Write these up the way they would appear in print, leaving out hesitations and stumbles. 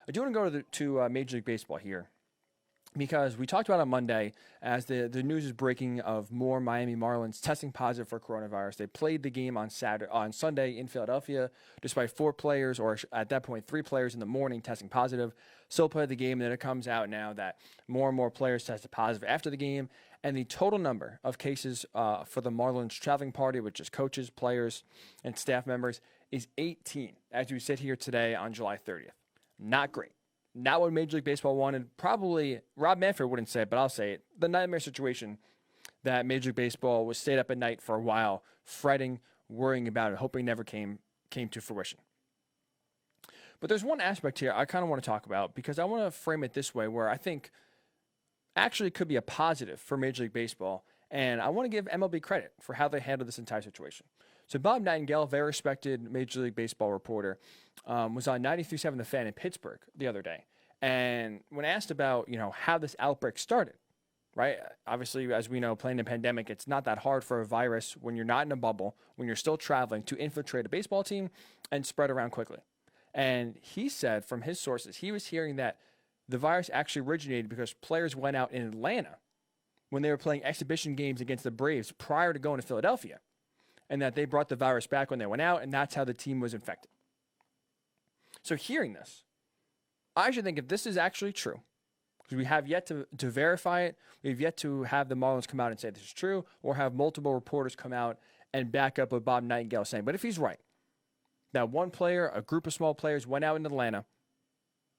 I do want to go to Major League Baseball here because we talked about on Monday as the news is breaking of more Miami Marlins testing positive for coronavirus. They played the game on Sunday in Philadelphia, despite 4 players, or at that point 3 players in the morning testing positive. Still played the game, and then it comes out now that more and more players tested positive after the game, and the total number of cases for the Marlins traveling party, which is coaches, players, and staff members, is 18 as we sit here today on July 30th. Not great. Not what Major League Baseball wanted. Probably Rob Manfred wouldn't say it, but I'll say it. The nightmare situation that Major League Baseball was stayed up at night for a while, fretting, worrying about it, hoping never came to fruition. But there's one aspect here I kind of want to talk about because I want to frame it this way where I think actually it could be a positive for Major League Baseball, and I want to give MLB credit for how they handled this entire situation. So Bob Nightingale, a very respected Major League Baseball reporter, was on 93.7 The Fan in Pittsburgh the other day. And when asked about, how this outbreak started, right? Obviously, as we know, playing a pandemic, it's not that hard for a virus when you're not in a bubble, when you're still traveling, to infiltrate a baseball team and spread around quickly. And he said from his sources, he was hearing that the virus actually originated because players went out in Atlanta when they were playing exhibition games against the Braves prior to going to Philadelphia, and that they brought the virus back when they went out, and that's how the team was infected. So hearing this, I should think if this is actually true, because we have yet to verify it, we've yet to have the Marlins come out and say this is true, or have multiple reporters come out and back up what Bob Nightingale is saying. But if he's right, that one player, a group of small players went out in Atlanta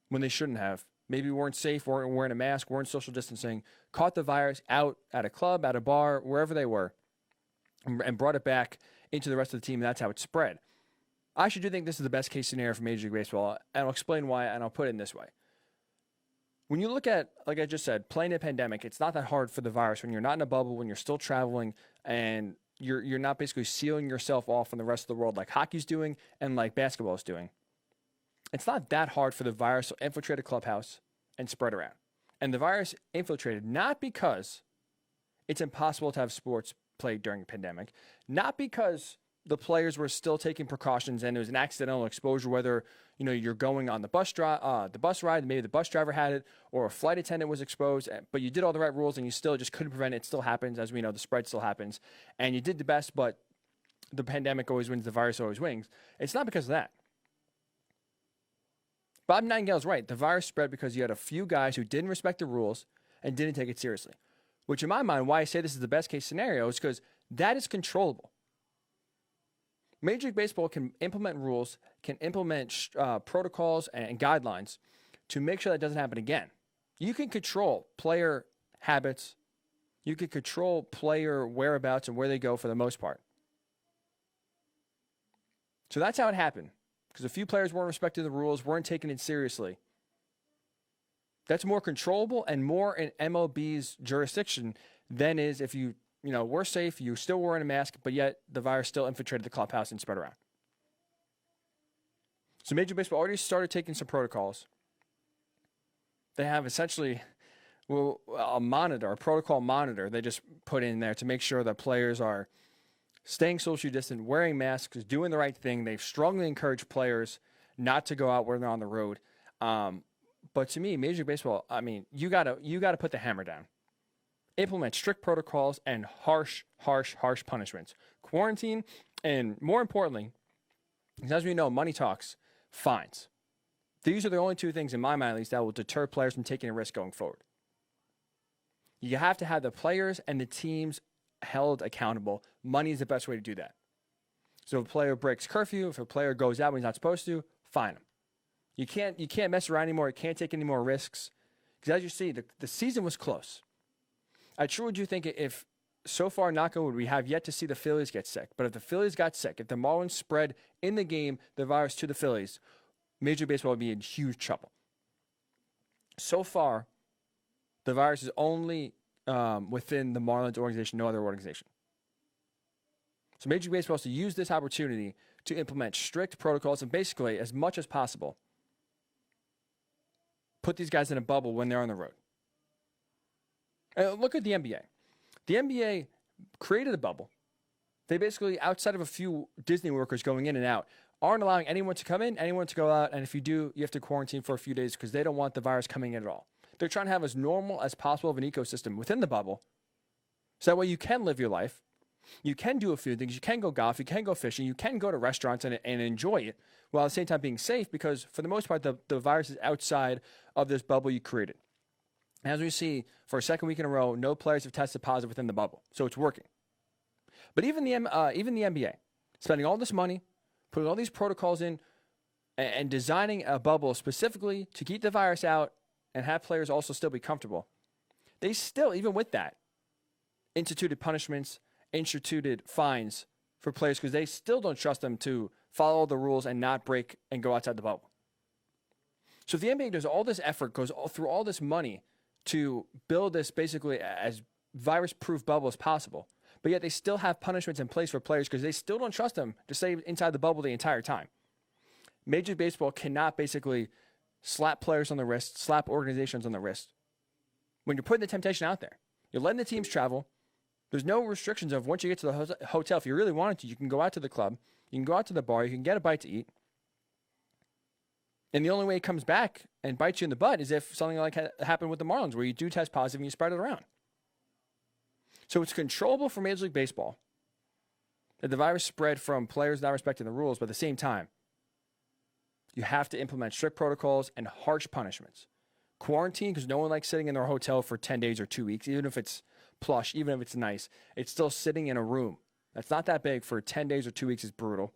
when they shouldn't have, maybe weren't safe, weren't wearing a mask, weren't social distancing, caught the virus out at a club, at a bar, wherever they were, and brought it back into the rest of the team, and that's how it spread. I should do think this is the best case scenario for Major League Baseball, and I'll explain why, and I'll put it in this way. When you look at, like I just said, playing a pandemic, it's not that hard for the virus when you're not in a bubble, when you're still traveling, and you're not basically sealing yourself off from the rest of the world like hockey's doing and like basketball is doing. It's not that hard for the virus to infiltrate a clubhouse and spread around. And the virus infiltrated not because it's impossible to have sports played during a pandemic, not because the players were still taking precautions and it was an accidental exposure, whether you're going on the bus ride, maybe the bus driver had it, or a flight attendant was exposed, but you did all the right rules and you still just couldn't prevent it. It still happens, as we know, the spread still happens, and you did the best, but the pandemic always wins, the virus always wins. It's not because of that. Bob Nightingale's right. The virus spread because you had a few guys who didn't respect the rules and didn't take it seriously. Which, in my mind, why I say this is the best case scenario is because that is controllable. Major League Baseball can implement rules, can implement protocols and guidelines to make sure that doesn't happen again. You can control player habits. You can control player whereabouts and where they go for the most part. So that's how it happened. Because a few players weren't respecting the rules, weren't taking it seriously. That's more controllable and more in MLB's jurisdiction than is if you were safe, you still wearing a mask, but yet the virus still infiltrated the clubhouse and spread around. So Major League Baseball already started taking some protocols. They have essentially a protocol monitor they just put in there to make sure that players are staying socially distant, wearing masks, doing the right thing. They've strongly encouraged players not to go out when they're on the road. But to me, Major League Baseball, you gotta put the hammer down. Implement strict protocols and harsh punishments. Quarantine, and more importantly, as we know, money talks, fines. These are the only two things, in my mind at least, that will deter players from taking a risk going forward. You have to have the players and the teams held accountable. Money is the best way to do that. So if a player breaks curfew, if a player goes out when he's not supposed to, fine him. You can't mess around anymore. You can't take any more risks. Because as you see, the season was close. I truly do think if, so far, knock on wood, we have yet to see the Phillies get sick. But if the Phillies got sick, if the Marlins spread in the game the virus to the Phillies, Major League Baseball would be in huge trouble. So far, the virus is only within the Marlins organization, no other organization. So Major League Baseball has to use this opportunity to implement strict protocols and basically, as much as possible, put these guys in a bubble when they're on the road. And look at the NBA. The NBA created a bubble. They basically, outside of a few Disney workers going in and out, aren't allowing anyone to come in, anyone to go out, and if you do, you have to quarantine for a few days because they don't want the virus coming in at all. They're trying to have as normal as possible of an ecosystem within the bubble, so that way you can live your life, you can do a few things, you can go golf, you can go fishing, you can go to restaurants and enjoy it, while at the same time being safe because for the most part, the virus is outside of this bubble you created. As we see, for a second week in a row, no players have tested positive within the bubble, so it's working. But even the NBA, spending all this money, putting all these protocols in, and designing a bubble specifically to keep the virus out and have players also still be comfortable, they still, even with that, instituted punishments, instituted fines for players because they still don't trust them to follow the rules and not break and go outside the bubble. So if the NBA does all this effort, goes through all this money to build this basically as virus-proof bubble as possible, but yet they still have punishments in place for players because they still don't trust them to stay inside the bubble the entire time. Major League Baseball cannot basically slap players on the wrist, slap organizations on the wrist. When you're putting the temptation out there, you're letting the teams travel. There's no restrictions of once you get to the hotel, if you really wanted to, you can go out to the club, you can go out to the bar, you can get a bite to eat. And the only way it comes back and bites you in the butt is if something like happened with the Marlins, where you do test positive and you spread it around. So it's controllable for Major League Baseball that the virus spread from players not respecting the rules, but at the same time, you have to implement strict protocols and harsh punishments. Quarantine, because no one likes sitting in their hotel for 10 days or 2 weeks, even if it's plush, even if it's nice. It's still sitting in a room. That's not that big for 10 days or 2 weeks is brutal.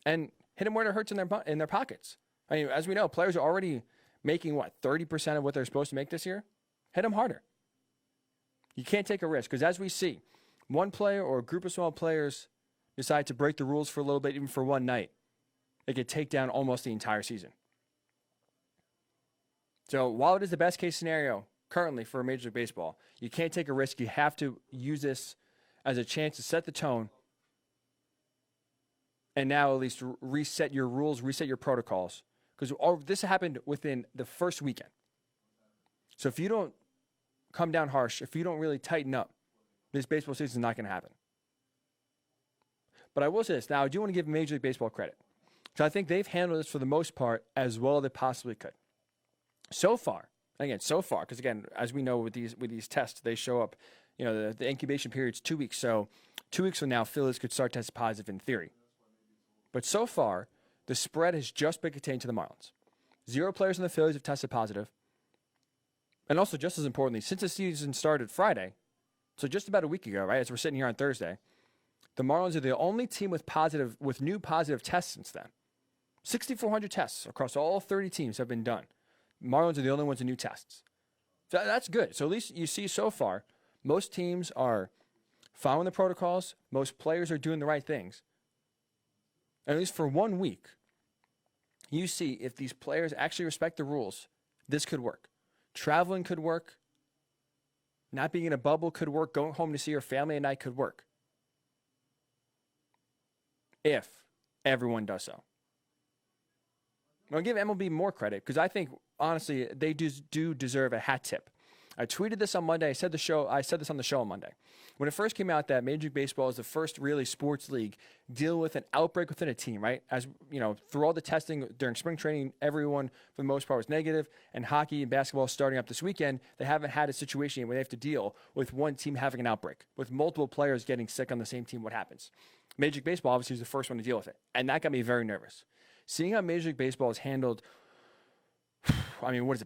And hit them where it hurts in their pockets. I mean, as we know, players are already making, 30% of what they're supposed to make this year? Hit them harder. You can't take a risk because as we see, one player or a group of small players decide to break the rules for a little bit, even for one night, it could take down almost the entire season. So while it is the best case scenario currently for Major League Baseball, you can't take a risk. You have to use this as a chance to set the tone and now at least reset your rules, reset your protocols. Because this happened within the first weekend. So if you don't come down harsh, if you don't really tighten up, this baseball season is not going to happen. But I will say this. Now, I do want to give Major League Baseball credit. So I think they've handled this for the most part as well as they possibly could. So far, because again, as we know with these tests, they show up, the incubation period's 2 weeks. So 2 weeks from now, Phillies could start testing positive in theory. But so far, the spread has just been contained to the Marlins. 0 players in the Phillies have tested positive. And also, just as importantly, since the season started Friday, so just about a week ago, right, as we're sitting here on Thursday, the Marlins are the only team with new positive tests since then. 6,400 tests across all 30 teams have been done. Marlins are the only ones with new tests. So that's good. So at least you see so far, most teams are following the protocols. Most players are doing the right things. And at least for 1 week, you see if these players actually respect the rules, this could work. Traveling could work. Not being in a bubble could work. Going home to see your family at night could work. If everyone does so. I'll give MLB more credit because I think, honestly, they do deserve a hat tip. I tweeted this on Monday. I said this on the show on Monday. When it first came out that Major League Baseball is the first really sports league deal with an outbreak within a team, right? As you know, through all the testing during spring training, everyone for the most part was negative. And hockey and basketball starting up this weekend, they haven't had a situation where they have to deal with one team having an outbreak, with multiple players getting sick on the same team. What happens? Major League Baseball obviously is the first one to deal with it, and that got me very nervous. Seeing how Major League Baseball has handled,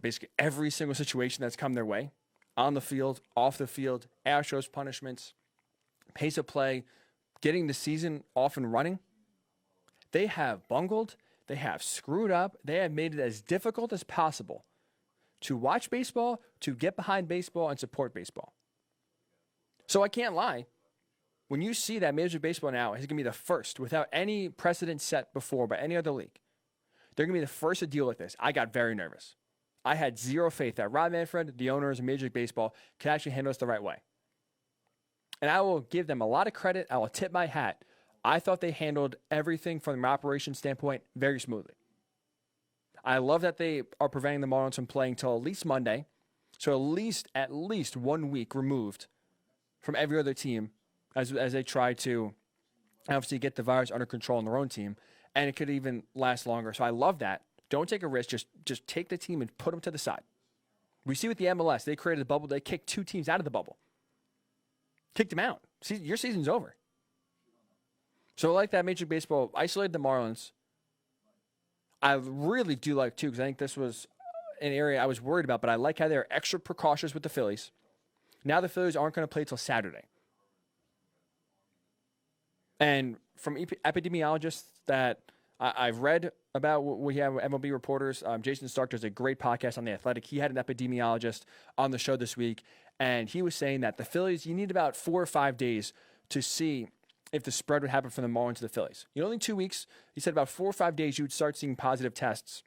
basically every single situation that's come their way, on the field, off the field, Astros punishments, pace of play, getting the season off and running. They have bungled, they have screwed up, they have made it as difficult as possible to watch baseball, to get behind baseball, and support baseball. So I can't lie. When you see that Major League Baseball now is going to be the first, without any precedent set before by any other league, they're going to be the first to deal with this. I got very nervous. I had zero faith that Rob Manfred, the owners of Major League Baseball, can actually handle this the right way. And I will give them a lot of credit. I will tip my hat. I thought they handled everything from an operations standpoint very smoothly. I love that they are preventing the Marlins from playing until at least Monday. So at least 1 week removed from every other team as they try to obviously get the virus under control on their own team. and it could even last longer. So I love that. Don't take a risk. Just take the team and put them to the side. We see with the MLS, they created a bubble. They kicked 2 teams out of the bubble. Kicked them out. Your season's over. So I like that Major League Baseball isolated the Marlins. I really do like, too, because I think this was an area I was worried about, but I like how they're extra precautious with the Phillies. Now the Phillies aren't going to play till Saturday. And from epidemiologists that I've read about, we have MLB reporters. Jason Stark does a great podcast on The Athletic. He had an epidemiologist on the show this week, and he was saying that the Phillies, you need about 4 or 5 days to see if the spread would happen from the Marlins to the Phillies. Only 2 weeks. He said about 4 or 5 days you would start seeing positive tests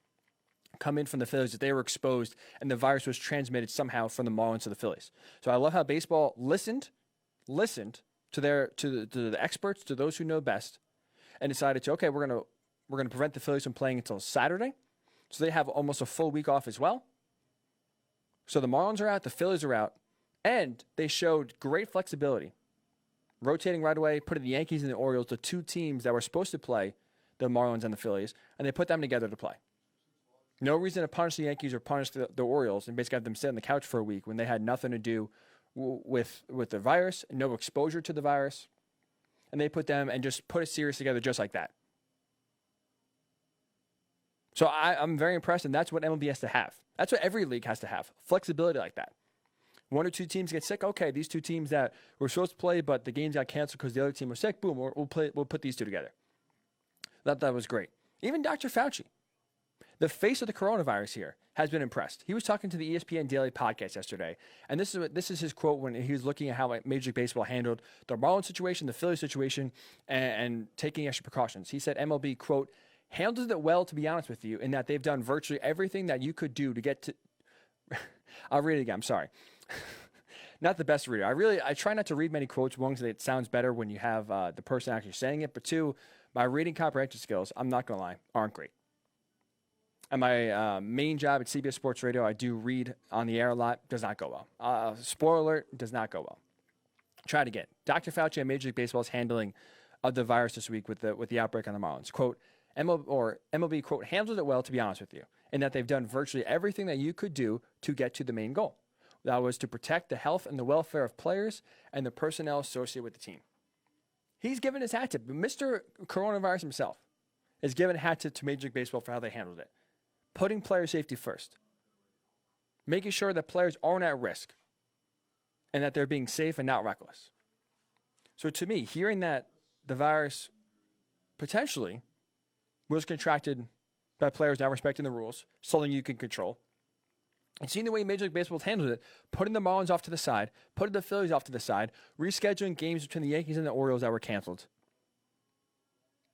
come in from the Phillies that they were exposed and the virus was transmitted somehow from the Marlins to the Phillies. So I love how baseball listened to the experts, to those who know best, and decided to, okay, we're gonna prevent the Phillies from playing until Saturday. So they have almost a full week off as well. So the Marlins are out, the Phillies are out, and they showed great flexibility, rotating right away, putting the Yankees and the Orioles, the 2 teams that were supposed to play the Marlins and the Phillies, and they put them together to play. No reason to punish the Yankees or punish the Orioles and basically have them sit on the couch for a week when they had nothing to do with the virus, no exposure to the virus, and they put them and just put a series together just like that. So I'm very impressed, and that's what MLB has to have. That's what every league has to have, flexibility like that. 1 or 2 teams get sick. Okay, these 2 teams that were supposed to play, but the games got canceled because the other team was sick. Boom, we'll put these 2 together. That was great. Even Dr. Fauci, the face of the coronavirus here, has been impressed. He was talking to the ESPN Daily podcast yesterday, and this is his quote when he was looking at how Major League Baseball handled the Marlins situation, the Phillies situation, and taking extra precautions. He said MLB, quote, handled it well, to be honest with you, in that they've done virtually everything that you could do to get to... I'll read it again. I'm sorry. Not the best reader. I try not to read many quotes. One, because it sounds better when you have the person actually saying it. But 2, my reading comprehension skills, I'm not going to lie, aren't great. And my main job at CBS Sports Radio, I do read on the air a lot. Does not go well. Spoiler alert, does not go well. Try it again. Dr. Fauci at Major League Baseball's handling of the virus this week with the outbreak on the Marlins. Quote, MLB, quote, handled it well, to be honest with you, in that they've done virtually everything that you could do to get to the main goal. That was to protect the health and the welfare of players and the personnel associated with the team. He's given his hat tip. Mr. Coronavirus himself has given a hat tip to Major League Baseball for how they handled it. Putting player safety first. Making sure that players aren't at risk and that they're being safe and not reckless. So to me, hearing that the virus potentially was contracted by players not respecting the rules, something you can control, and seeing the way Major League Baseball handled it, putting the Marlins off to the side, putting the Phillies off to the side, rescheduling games between the Yankees and the Orioles that were canceled.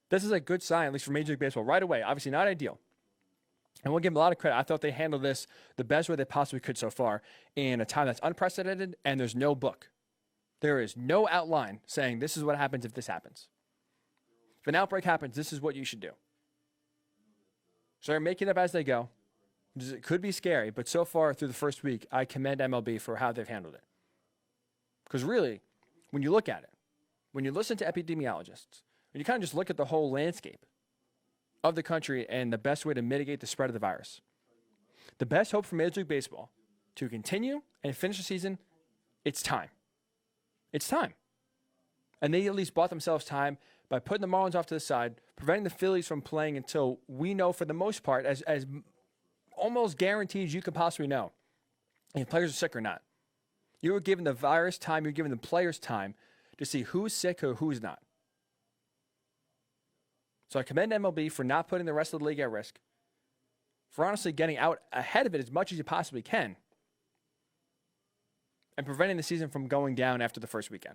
This is a good sign, at least for Major League Baseball, right away. Obviously not ideal. And we'll give them a lot of credit. I thought they handled this the best way they possibly could so far in a time that's unprecedented, and there's no book. There is no outline saying this is what happens if this happens. If an outbreak happens, this is what you should do. So they're making it up as they go. It could be scary, but so far through the first week, I commend MLB for how they've handled it. Because really, when you look at it, when you listen to epidemiologists, when you kind of just look at the whole landscape of the country and the best way to mitigate the spread of the virus, the best hope for Major League Baseball to continue and finish the season, it's time. It's time. And they at least bought themselves time by putting the Marlins off to the side, preventing the Phillies from playing until we know for the most part, as almost guaranteed as you could possibly know, if players are sick or not. You were giving the virus time, you're giving the players time to see who's sick or who's not. So I commend MLB for not putting the rest of the league at risk, for honestly getting out ahead of it as much as you possibly can, and preventing the season from going down after the first weekend.